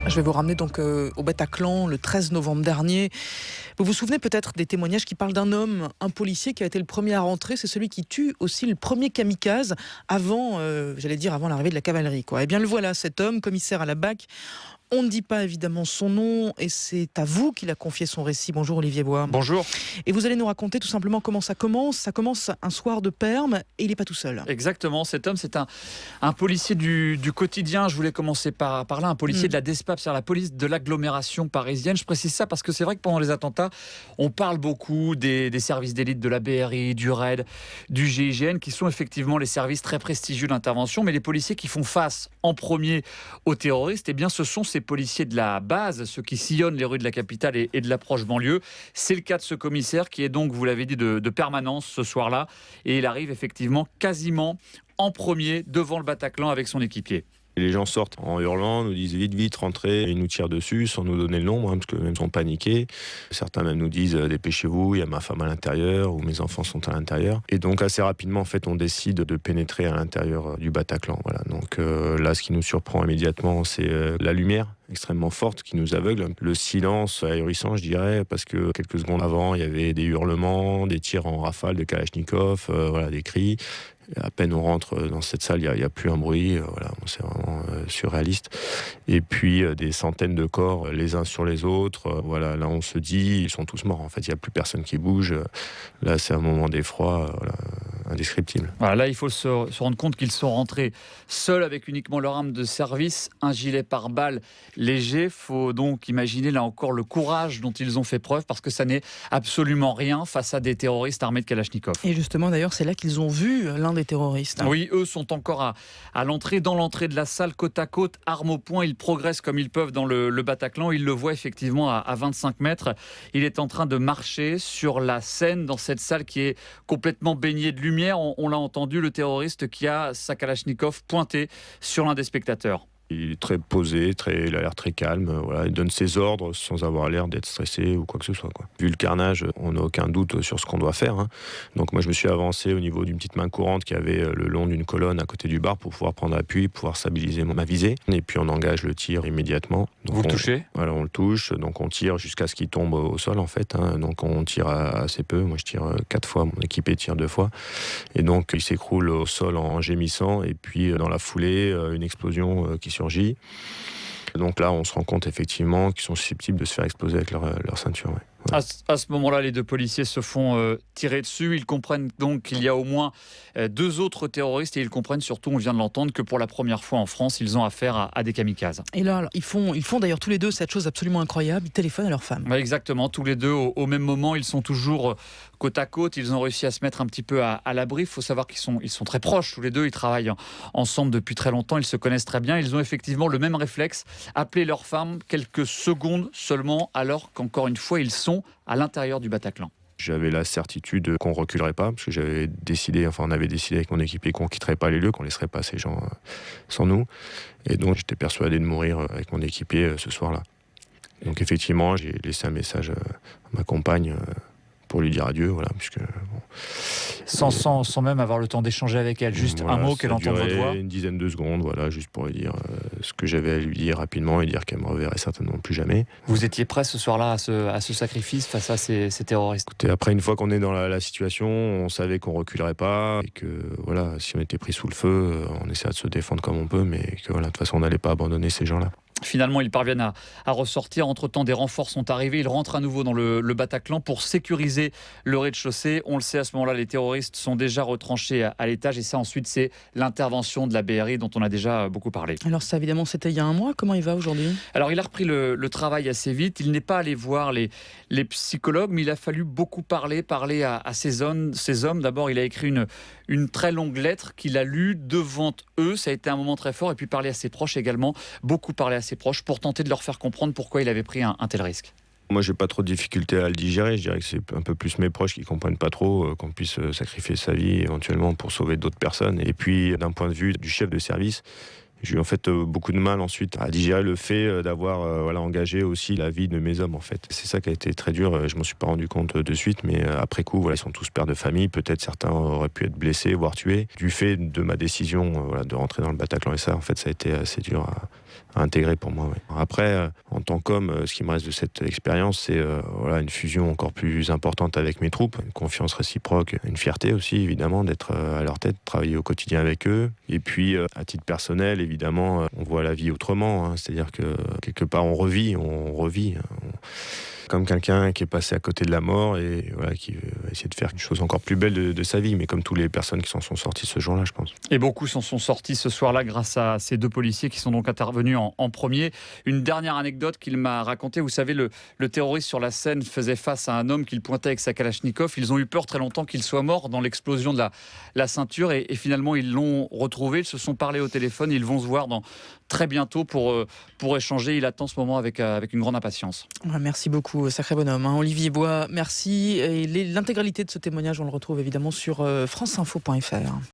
Je vais vous ramener donc au Bataclan le 13 novembre dernier. Vous vous souvenez peut-être des témoignages qui parlent d'un homme, un policier qui a été le premier à rentrer. C'est celui qui tue aussi le premier kamikaze avant l'arrivée de la cavalerie, quoi. Eh bien le voilà, cet homme, commissaire à la BAC. On ne dit pas évidemment son nom et c'est à vous qu'il a confié son récit. Bonjour Olivier Bois. Bonjour. Et vous allez nous raconter tout simplement comment ça commence. Ça commence un soir de Perm et il n'est pas tout seul. Exactement, cet homme c'est un policier du quotidien. Je voulais commencer par là, un policier de la DESPAP, c'est-à-dire la police de l'agglomération parisienne. Je précise ça parce que c'est vrai que pendant les attentats, on parle beaucoup des services d'élite de la BRI, du RAID, du GIGN, qui sont effectivement les services très prestigieux d'intervention. Mais les policiers qui font face en premier aux terroristes, eh bien ce sont ces policiers de la base, ceux qui sillonnent les rues de la capitale et de la proche banlieue. C'est le cas de ce commissaire qui est donc, vous l'avez dit, de permanence ce soir-là. Et il arrive effectivement quasiment en premier devant le Bataclan avec son équipier. Les gens sortent en hurlant, nous disent vite, vite, rentrez. Ils nous tirent dessus sans nous donner le nombre, parce que même sont paniqués. Certains même nous disent dépêchez-vous, il y a ma femme à l'intérieur ou mes enfants sont à l'intérieur. Et donc assez rapidement, en fait, on décide de pénétrer à l'intérieur du Bataclan. Voilà. Donc là, ce qui nous surprend immédiatement, c'est la lumière extrêmement forte qui nous aveugle. Le silence ahurissant, je dirais, parce que quelques secondes avant, il y avait des hurlements, des tirs en rafale de Kalachnikov, des cris. À peine on rentre dans cette salle, il n'y a plus un bruit. C'est vraiment surréaliste. Et puis des centaines de corps les uns sur les autres. Là, on se dit, ils sont tous morts. En fait, il n'y a plus personne qui bouge. Là, c'est un moment d'effroi indescriptible. Là, il faut se rendre compte qu'ils sont rentrés seuls avec uniquement leur arme de service, un gilet pare-balles léger. Il faut donc imaginer là encore le courage dont ils ont fait preuve, parce que ça n'est absolument rien face à des terroristes armés de Kalachnikov. Et justement, d'ailleurs, c'est là qu'ils ont vu l'un des terroristes. Oui, eux sont encore à l'entrée, dans l'entrée de la salle, côte à côte, armes au poing. Ils progressent comme ils peuvent dans le Bataclan. Ils le voient effectivement à 25 mètres. Il est en train de marcher sur la scène dans cette salle qui est complètement baignée de lumière. On l'a entendu, le terroriste qui a sa Kalachnikov pointée sur l'un des spectateurs. Il est très posé, il a l'air très calme. Il donne ses ordres sans avoir l'air d'être stressé ou quoi que ce soit, quoi. Vu le carnage, on n'a aucun doute sur ce qu'on doit faire. Donc moi, je me suis avancé au niveau d'une petite main courante qui avait le long d'une colonne à côté du bar pour pouvoir prendre appui, pouvoir stabiliser ma visée. Et puis on engage le tir immédiatement. Donc vous le touchez ? On le touche. Donc on tire jusqu'à ce qu'il tombe au sol, en fait. Donc on tire assez peu. Moi, je tire 4 fois. Mon équipier tire 2 fois. Et donc il s'écroule au sol en gémissant. Et puis dans la foulée, une explosion qui surgit. Donc là, on se rend compte effectivement qu'ils sont susceptibles de se faire exploser avec leur ceinture. Ouais. À ce moment-là, les 2 policiers se font tirer dessus. Ils comprennent donc qu'il y a au moins 2 autres terroristes et ils comprennent surtout, on vient de l'entendre, que pour la première fois en France, ils ont affaire à des kamikazes. Et là, ils font d'ailleurs tous les deux cette chose absolument incroyable. Ils téléphonent à leur femme. Exactement, tous les deux au même moment. Ils sont toujours côte à côte. Ils ont réussi à se mettre un petit peu à l'abri. Il faut savoir qu'ils sont très proches tous les deux. Ils travaillent ensemble depuis très longtemps. Ils se connaissent très bien. Ils ont effectivement le même réflexe, appeler leur femme quelques secondes seulement, alors qu'encore une fois, ils sont à l'intérieur du Bataclan. J'avais la certitude qu'on ne reculerait pas, parce que on avait décidé avec mon équipier qu'on ne quitterait pas les lieux, qu'on ne laisserait pas ces gens sans nous. Et donc j'étais persuadé de mourir avec mon équipier ce soir-là. Donc effectivement, j'ai laissé un message à ma compagne pour lui dire adieu, puisque... Sans même avoir le temps d'échanger avec elle, juste un mot qu'elle entende votre voix. Une dizaine de secondes, juste pour lui dire ce que j'avais à lui dire rapidement et dire qu'elle me reverrait certainement plus jamais. Vous étiez prêt ce soir-là à ce sacrifice face à ces terroristes ? Écoutez, après, une fois qu'on est dans la situation, on savait qu'on reculerait pas et que si on était pris sous le feu, on essaiera de se défendre comme on peut, mais que de toute façon, on n'allait pas abandonner ces gens-là. Finalement, ils parviennent à ressortir. Entre-temps, des renforts sont arrivés. Ils rentrent à nouveau dans le Bataclan pour sécuriser le rez-de-chaussée. On le sait, à ce moment-là, les terroristes sont déjà retranchés à l'étage. Et ça, ensuite, c'est l'intervention de la BRI dont on a déjà beaucoup parlé. Alors ça, évidemment, c'était il y a un mois. Comment il va aujourd'hui ? Alors, il a repris le travail assez vite. Il n'est pas allé voir les psychologues, mais il a fallu beaucoup parler à ces hommes. D'abord, il a écrit une très longue lettre qu'il a lue devant eux. Ça a été un moment très fort. Et puis, parler à ses proches également. Beaucoup parler à ses proches pour tenter de leur faire comprendre pourquoi il avait pris un tel risque. Moi, j'ai pas trop de difficulté à le digérer. Je dirais que c'est un peu plus mes proches qui comprennent pas trop qu'on puisse sacrifier sa vie éventuellement pour sauver d'autres personnes. Et puis, d'un point de vue du chef de service, J'ai eu en fait beaucoup de mal ensuite à digérer le fait d'avoir engagé aussi la vie de mes hommes en fait. C'est ça qui a été très dur, je m'en suis pas rendu compte de suite, mais après coup, ils sont tous pères de famille, peut-être certains auraient pu être blessés, voire tués. Du fait de ma décision de rentrer dans le Bataclan SA, en fait ça a été assez dur à intégrer pour moi. Ouais. Après, en tant qu'homme, ce qui me reste de cette expérience, c'est une fusion encore plus importante avec mes troupes, une confiance réciproque, une fierté aussi évidemment d'être à leur tête, travailler au quotidien avec eux. Et puis à titre personnel, évidemment, on voit la vie autrement, hein. C'est-à-dire que quelque part on revit. Comme quelqu'un qui est passé à côté de la mort et qui veut essayer de faire une chose encore plus belle de sa vie, mais comme toutes les personnes qui s'en sont sorties ce jour-là, je pense. Et beaucoup s'en sont sortis ce soir-là grâce à ces 2 policiers qui sont donc intervenus en premier. Une dernière anecdote qu'il m'a racontée, vous savez, le terroriste sur la scène faisait face à un homme qu'il pointait avec sa Kalachnikov. Ils ont eu peur très longtemps qu'il soit mort dans l'explosion de la ceinture et finalement ils l'ont retrouvé, ils se sont parlé au téléphone, ils vont se voir très bientôt pour échanger. Il attend ce moment avec une grande impatience. Merci beaucoup, sacré bonhomme. Olivier Bois, merci. Et l'intégralité de ce témoignage, on le retrouve évidemment sur franceinfo.fr.